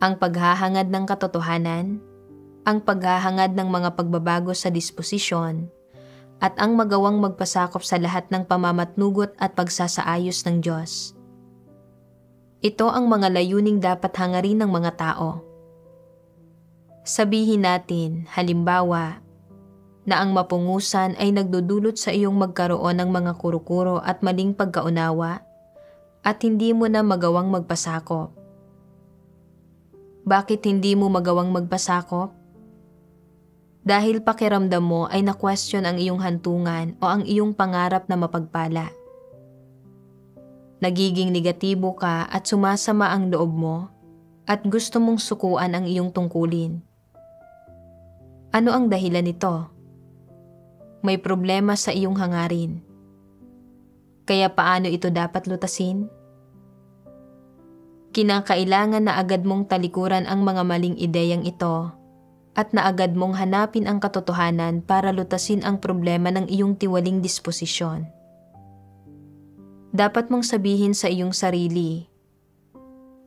Ang paghahangad ng katotohanan, ang paghahangad ng mga pagbabago sa disposisyon, at ang magawang magpasakop sa lahat ng pamamatnugot at pagsasaayos ng Diyos. Ito ang mga layuning dapat hangarin ng mga tao. Sabihin natin, halimbawa, na ang mapungusan ay nagdudulot sa iyong magkaroon ng mga kurukuro at maling pagkaunawa at hindi mo na magawang magpasakop. Bakit hindi mo magawang magpasakop? Dahil pakiramdam mo ay na-question ang iyong hantungan o ang iyong pangarap na mapagpala. Nagiging negatibo ka at sumasama ang loob mo at gusto mong sukuan ang iyong tungkulin. Ano ang dahilan nito? May problema sa iyong hangarin. Kaya paano ito dapat lutasin? Kinakailangan na agad mong talikuran ang mga maling ideyang ito at na agad mong hanapin ang katotohanan para lutasin ang problema ng iyong tiwaling disposisyon. Dapat mong sabihin sa iyong sarili,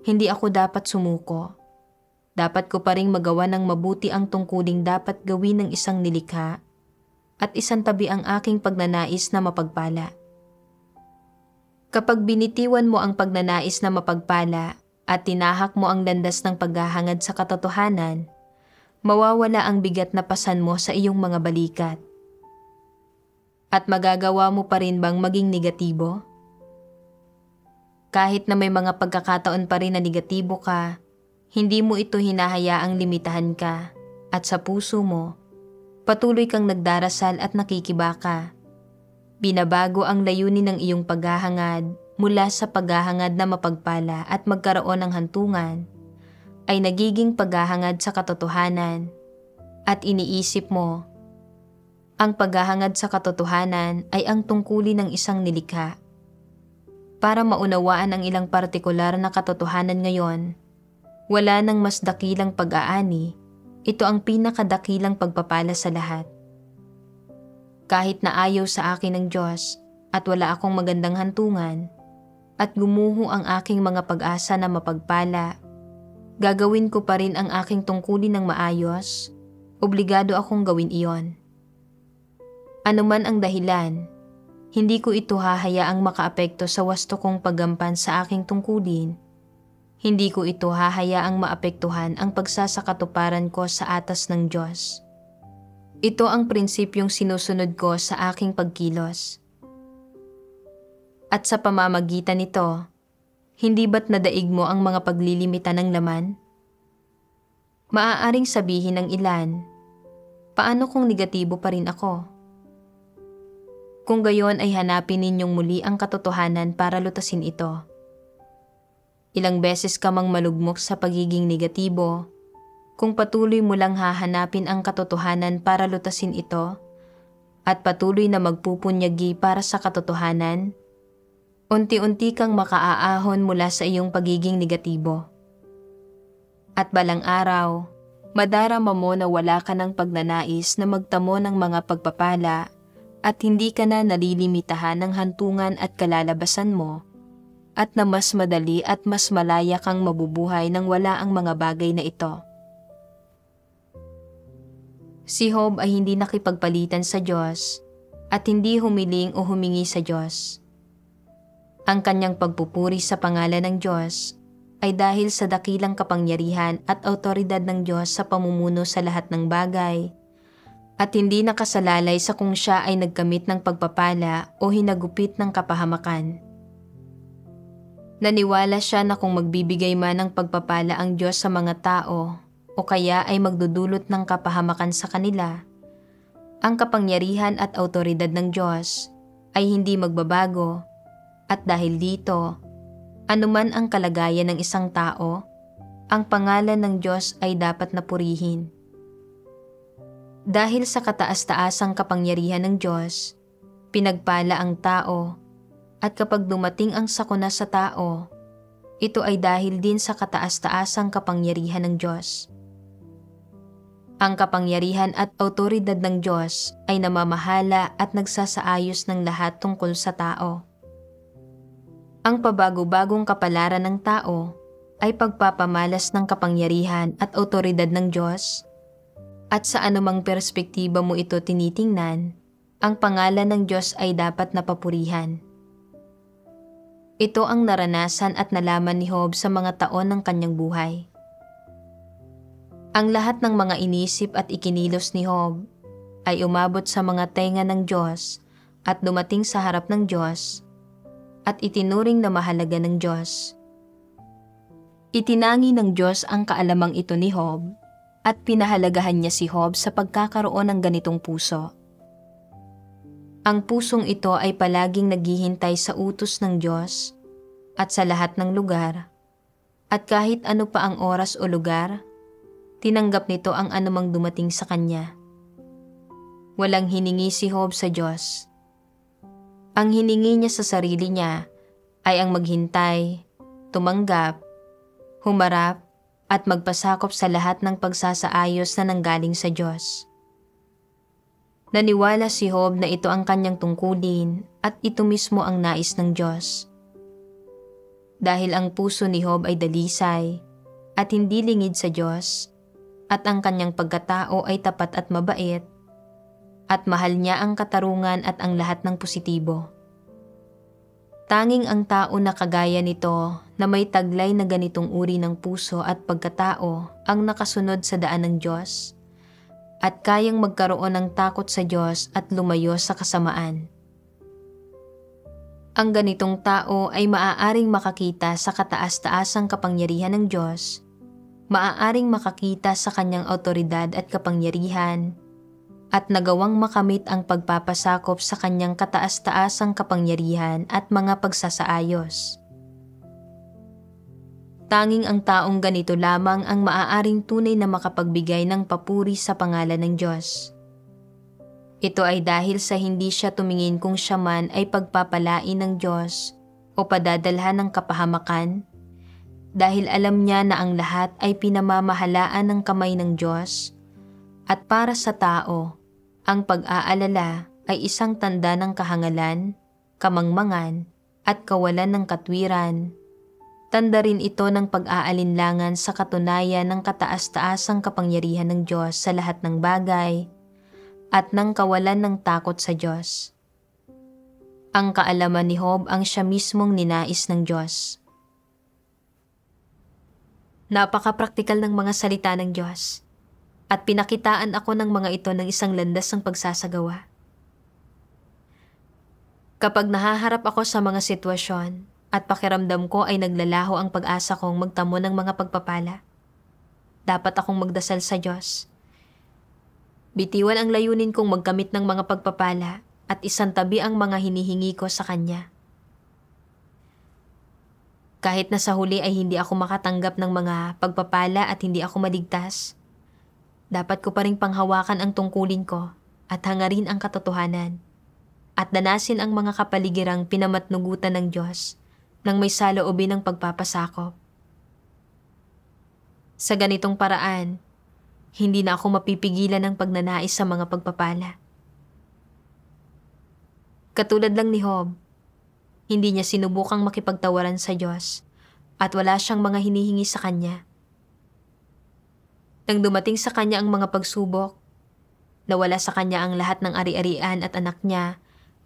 hindi ako dapat sumuko. Dapat ko pa ring magawa ng mabuti ang tungkuling dapat gawin ng isang nilikha at isantabi ang aking pagnanais na mapagpala. Kapag binitiwan mo ang pagnanais na mapagpala at tinahak mo ang landas ng paghahangad sa katotohanan, mawawala ang bigat na pasan mo sa iyong mga balikat. At magagawa mo pa rin bang maging negatibo? Kahit na may mga pagkakataon pa rin na negatibo ka, hindi mo ito hinahayaang limitahan ka at sa puso mo, patuloy kang nagdarasal at nakikibaka. Binabago ang layunin ng iyong paghahangad mula sa paghahangad na mapagpala at magkaroon ng hantungan ay nagiging paghahangad sa katotohanan at iniisip mo, ang paghahangad sa katotohanan ay ang tungkulin ng isang nilikha. Para maunawaan ang ilang partikular na katotohanan ngayon, wala nang mas dakilang pag-aani, ito ang pinakadakilang pagpapala sa lahat. Kahit na ayaw sa akin ng Diyos at wala akong magandang hantungan at gumuho ang aking mga pag-asa na mapagpala, gagawin ko pa rin ang aking tungkulin ng maayos, obligado akong gawin iyon. Ano man ang dahilan, hindi ko ito hahayaang makaapekto sa wasto kong paggampan sa aking tungkulin. Hindi ko ito hahayaang maapektuhan ang pagsasakatuparan ko sa atas ng Diyos. Ito ang prinsipyong sinusunod ko sa aking pagkilos. At sa pamamagitan nito, hindi ba't nadaig mo ang mga paglilimitan ng laman? Maaaring sabihin ng ilan, paano kung negatibo pa rin ako? Kung gayon ay hanapin ninyong muli ang katotohanan para lutasin ito. Ilang beses ka mang malugmok sa pagiging negatibo, kung patuloy mo lang hahanapin ang katotohanan para lutasin ito at patuloy na magpupunyagi para sa katotohanan, unti-unti kang makaaahon mula sa iyong pagiging negatibo. At balang araw, madarama mo na wala ka ng pagnanais na magtamo ng mga pagpapala at hindi ka na nalilimitahan ng hantungan at kalalabasan mo at na mas madali at mas malaya kang mabubuhay nang wala ang mga bagay na ito. Si Job ay hindi nakipagpalitan sa Diyos at hindi humiling o humingi sa Diyos. Ang kanyang pagpupuri sa pangalan ng Diyos ay dahil sa dakilang kapangyarihan at awtoridad ng Diyos sa pamumuno sa lahat ng bagay at hindi nakasalalay sa kung siya ay nagkamit ng pagpapala o hinagupit ng kapahamakan. Naniwala siya na kung magbibigay man ng pagpapala ang Diyos sa mga tao o kaya ay magdudulot ng kapahamakan sa kanila, ang kapangyarihan at awtoridad ng Diyos ay hindi magbabago at dahil dito, anuman ang kalagayan ng isang tao, ang pangalan ng Diyos ay dapat napurihin. Dahil sa kataas-taasang kapangyarihan ng Diyos, pinagpala ang tao at kapag dumating ang sakuna sa tao, ito ay dahil din sa kataas-taasang kapangyarihan ng Diyos. Ang kapangyarihan at awtoridad ng Diyos ay namamahala at nagsasaayos ng lahat tungkol sa tao. Ang pabago-bagong kapalaran ng tao ay pagpapamalas ng kapangyarihan at awtoridad ng Diyos. At sa anumang perspektiba mo ito tinitingnan, ang pangalan ng Diyos ay dapat napapurihan. Ito ang naranasan at nalaman ni Job sa mga taon ng kanyang buhay. Ang lahat ng mga inisip at ikinilos ni Job ay umabot sa mga tenga ng Diyos at dumating sa harap ng Diyos at itinuring na mahalaga ng Diyos. Itinangi ng Diyos ang kaalamang ito ni Job at pinahalagahan niya si Job sa pagkakaroon ng ganitong puso. Ang pusong ito ay palaging naghihintay sa utos ng Diyos at sa lahat ng lugar, at kahit ano pa ang oras o lugar, tinanggap nito ang anumang dumating sa kanya. Walang hiningi si Job sa Diyos. Ang hiningi niya sa sarili niya ay ang maghintay, tumanggap, humarap at magpasakop sa lahat ng pagsasaayos na nanggaling sa Diyos. Naniwala si Job na ito ang kanyang tungkulin at ito mismo ang nais ng Diyos. Dahil ang puso ni Job ay dalisay at hindi lingid sa Diyos, at ang kanyang pagkatao ay tapat at mabait, at mahal niya ang katarungan at ang lahat ng positibo. Tanging ang tao na kagaya nito na may taglay na ganitong uri ng puso at pagkatao ang nakasunod sa daan ng Diyos at kayang magkaroon ng takot sa Diyos at lumayo sa kasamaan. Ang ganitong tao ay maaaring makakita sa kataas-taasang kapangyarihan ng Diyos, maaaring makakita sa kanyang awtoridad at kapangyarihan, at nagawang makamit ang pagpapasakop sa kanyang kataas-taasang kapangyarihan at mga pagsasaayos. Tanging ang taong ganito lamang ang maaaring tunay na makapagbigay ng papuri sa pangalan ng Diyos. Ito ay dahil sa hindi siya tumingin kung siya man ay pagpapalain ng Diyos o padadalhan ng kapahamakan, dahil alam niya na ang lahat ay pinamamahalaan ng kamay ng Diyos, at para sa tao, ang pag-aalala ay isang tanda ng kahangalan, kamangmangan, at kawalan ng katwiran. Tanda rin ito ng pag-aalinlangan sa katunayan ng kataas-taasang kapangyarihan ng Diyos sa lahat ng bagay, at ng kawalan ng takot sa Diyos. Ang kaalaman ni Job ang siya mismong ninais ng Diyos. Napaka-praktikal ng mga salita ng Diyos, at pinakitaan ako ng mga ito ng isang landas ng pagsasagawa. Kapag nahaharap ako sa mga sitwasyon at pakiramdam ko ay naglalaho ang pag-asa kong magtamo ng mga pagpapala, dapat akong magdasal sa Diyos. Bitiwan ang layunin kong magkamit ng mga pagpapala at isantabi ang mga hinihingi ko sa Kanya. Kahit na sa huli ay hindi ako makatanggap ng mga pagpapala at hindi ako maligtas, dapat ko pa ring panghawakan ang tungkulin ko at hangarin ang katotohanan at danasin ang mga kapaligirang pinamatnugutan ng Diyos nang may saloobin ng pagpapasakop. Sa ganitong paraan, hindi na ako mapipigilan ng pagnanais sa mga pagpapala. Katulad lang ni Job, hindi niya sinubukang makipagtawaran sa Diyos at wala siyang mga hinihingi sa Kanya. Nang dumating sa Kanya ang mga pagsubok, nawala sa Kanya ang lahat ng ari-arian at anak niya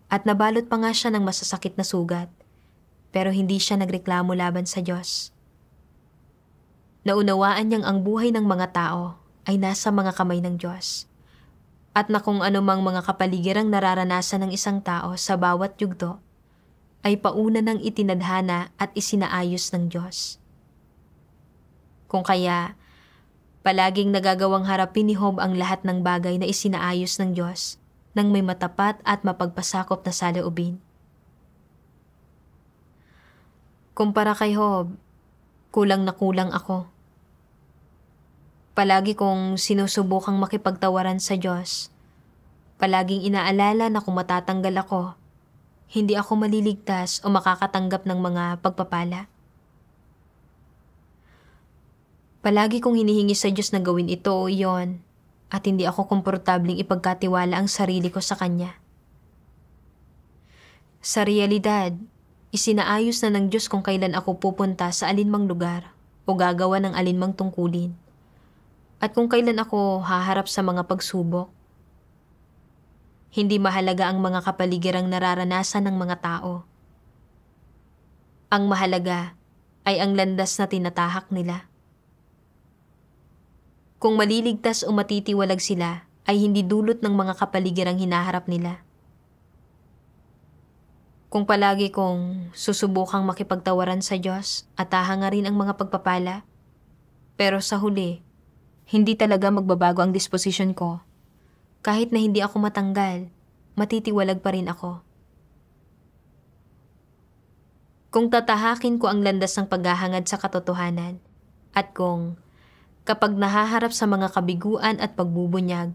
at nabalot pa nga siya ng masasakit na sugat, pero hindi siya nagreklamo laban sa Diyos. Naunawaan niyang ang buhay ng mga tao ay nasa mga kamay ng Diyos, at na kung anumang mga kapaligirang nararanasan ng isang tao sa bawat yugto ay pauna ng itinadhana at isinaayos ng Diyos. Kung kaya, palaging nagagawang harapin ni Job ang lahat ng bagay na isinaayos ng Diyos nang may matapat at mapagpasakop na saloobin. Kumpara kay Job, kulang na kulang ako. Palagi kong sinusubukang makipagtawaran sa Diyos. Palaging inaalala na kung matatanggal ako, hindi ako maliligtas o makakatanggap ng mga pagpapala. Palagi kong hinihingi sa Diyos na gawin ito o iyon, at hindi ako komportabling ipagkatiwala ang sarili ko sa Kanya. Sa realidad, isinaayos na ng Diyos kung kailan ako pupunta sa alinmang lugar o gagawa ng alinmang tungkulin, at kung kailan ako haharap sa mga pagsubok. Hindi mahalaga ang mga kapaligirang nararanasan ng mga tao. Ang mahalaga ay ang landas na tinatahak nila. Kung maliligtas o matitiwalag sila, ay hindi dulot ng mga kapaligirang hinaharap nila. Kung palagi kong susubukang makipagtawaran sa Diyos at hahangarin ang mga pagpapala, pero sa huli, hindi talaga magbabago ang disposisyon ko. Kahit na hindi ako matanggal, matitiwalag pa rin ako. Kung tatahakin ko ang landas ng paghahangad sa katotohanan, at kung kapag nahaharap sa mga kabiguan at pagbubunyag,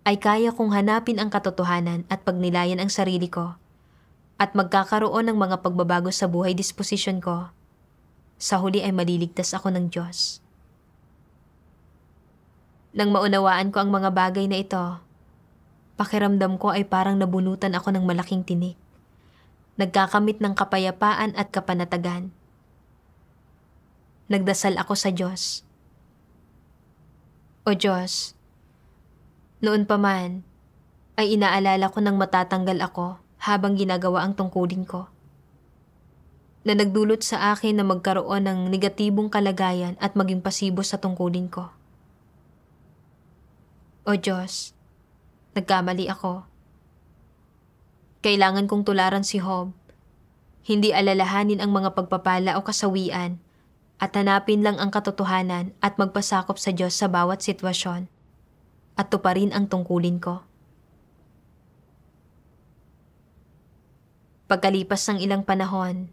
ay kaya kong hanapin ang katotohanan at pagnilayan ang sarili ko, at magkakaroon ng mga pagbabago sa buhay disposisyon ko, sa huli ay maliligtas ako ng Diyos. Nang maunawaan ko ang mga bagay na ito, pakiramdam ko ay parang nabunutan ako ng malaking tinik. Nagkakamit ng kapayapaan at kapanatagan. Nagdasal ako sa Diyos. O Diyos, noon pa man, ay inaalala ko nang matatanggal ako habang ginagawa ang tungkulin ko, na nagdulot sa akin na magkaroon ng negatibong kalagayan at maging pasibo sa tungkulin ko. O Diyos, nagkamali ako. Kailangan kong tularan si Job, hindi alalahanin ang mga pagpapala o kasawian, at hanapin lang ang katotohanan at magpasakop sa Diyos sa bawat sitwasyon, at tuparin ang tungkulin ko. Pagkalipas ng ilang panahon,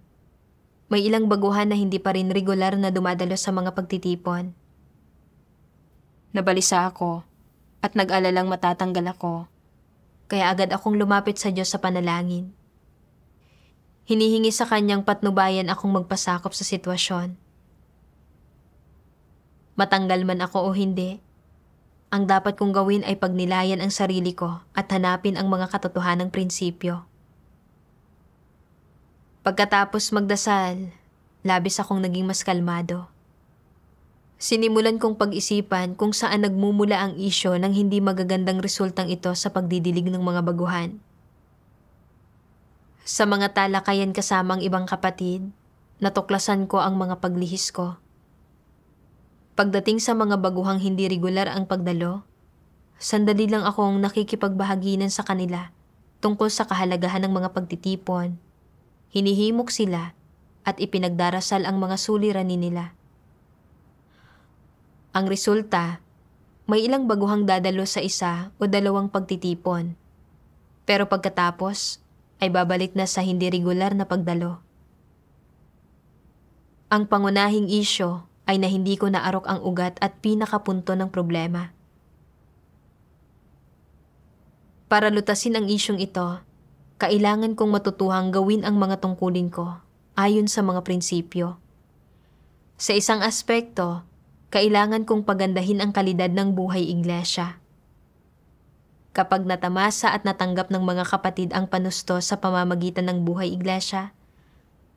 may ilang baguhan na hindi pa rin regular na dumadalo sa mga pagtitipon. Nabalisa ako at nag-alalang matatanggal ako, kaya agad akong lumapit sa Diyos sa panalangin. Hinihingi sa Kanyang patnubayan akong magpasakop sa sitwasyon. Matanggal man ako o hindi, ang dapat kong gawin ay pagnilayan ang sarili ko at hanapin ang mga katotohanang prinsipyo. Pagkatapos magdasal, labis akong naging mas kalmado. Sinimulan kong pag-isipan kung saan nagmumula ang isyo ng hindi magagandang resultang ito sa pagdidilig ng mga baguhan. Sa mga talakayan kasama ang ibang kapatid, natuklasan ko ang mga paglihis ko. Pagdating sa mga baguhang hindi regular ang pagdalo, sandali lang akong nakikipagbahaginan sa kanila tungkol sa kahalagahan ng mga pagtitipon. Hinihimok sila at ipinagdarasal ang mga suliranin nila. Ang resulta, may ilang baguhang dadalo sa isa o dalawang pagtitipon. Pero pagkatapos, ay babalik na sa hindi regular na pagdalo. Ang pangunahing isyo ay na hindi ko naarok ang ugat at pinakapunto ng problema. Para lutasin ang isyong ito, kailangan kong matutuhang gawin ang mga tungkulin ko ayon sa mga prinsipyo. Sa isang aspekto, kailangan kong pagandahin ang kalidad ng buhay iglesia. Kapag natamasa at natanggap ng mga kapatid ang panusto sa pamamagitan ng buhay iglesia,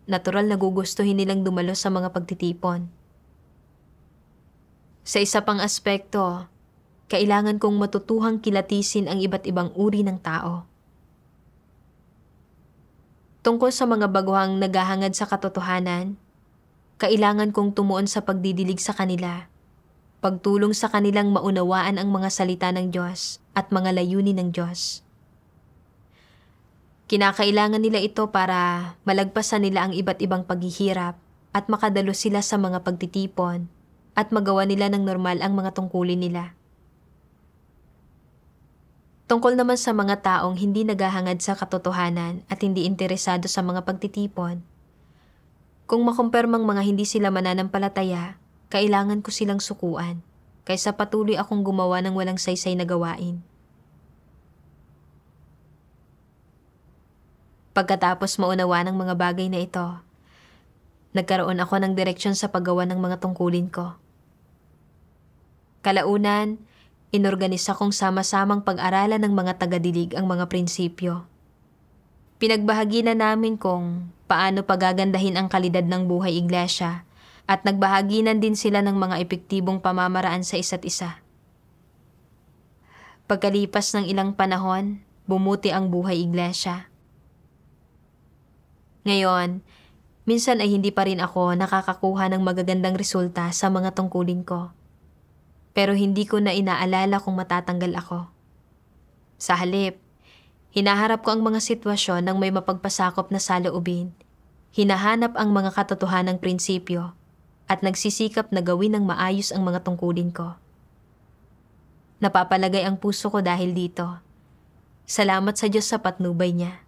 natural na gugustuhin nilang dumalo sa mga pagtitipon. Sa isa pang aspekto, kailangan kong matutuhang kilatisin ang iba't ibang uri ng tao. Tungkol sa mga baguhang naghahangad sa katotohanan, kailangan kong tumuon sa pagdidilig sa kanila, pagtulong sa kanilang maunawaan ang mga salita ng Diyos at mga layunin ng Diyos. Kinakailangan nila ito para malagpasan nila ang iba't ibang paghihirap at makadalo sila sa mga pagtitipon at magawa nila ng normal ang mga tungkulin nila. Tungkol naman sa mga taong hindi naghahangad sa katotohanan at hindi interesado sa mga pagtitipon, kung makumpirmang mga hindi sila mananampalataya, kailangan ko silang sukuan, kaysa patuloy akong gumawa ng walang saysay na gawain. Pagkatapos maunawa ng mga bagay na ito, nagkaroon ako ng direksyon sa paggawa ng mga tungkulin ko. Kalaunan, inorganisa kong sama-samang pag-aralan ng mga tagadilig ang mga prinsipyo. Pinagbahagi na namin kung paano pagagandahin ang kalidad ng buhay iglesia at nagbahaginan din sila ng mga epektibong pamamaraan sa isa't isa. Pagkalipas ng ilang panahon, bumuti ang buhay iglesia. Ngayon, minsan ay hindi pa rin ako nakakakuha ng magagandang resulta sa mga tungkulin ko. Pero hindi ko na inaalala kung matatanggal ako. Sa halip, Hinaharap ko ang mga sitwasyon ng may mapagpasakop na saloobin. Hinahanap ang mga katotohanang prinsipyo at nagsisikap na gawin ng maayos ang mga tungkulin ko. Napapalagay ang puso ko dahil dito. Salamat sa Diyos sa patnubay niya.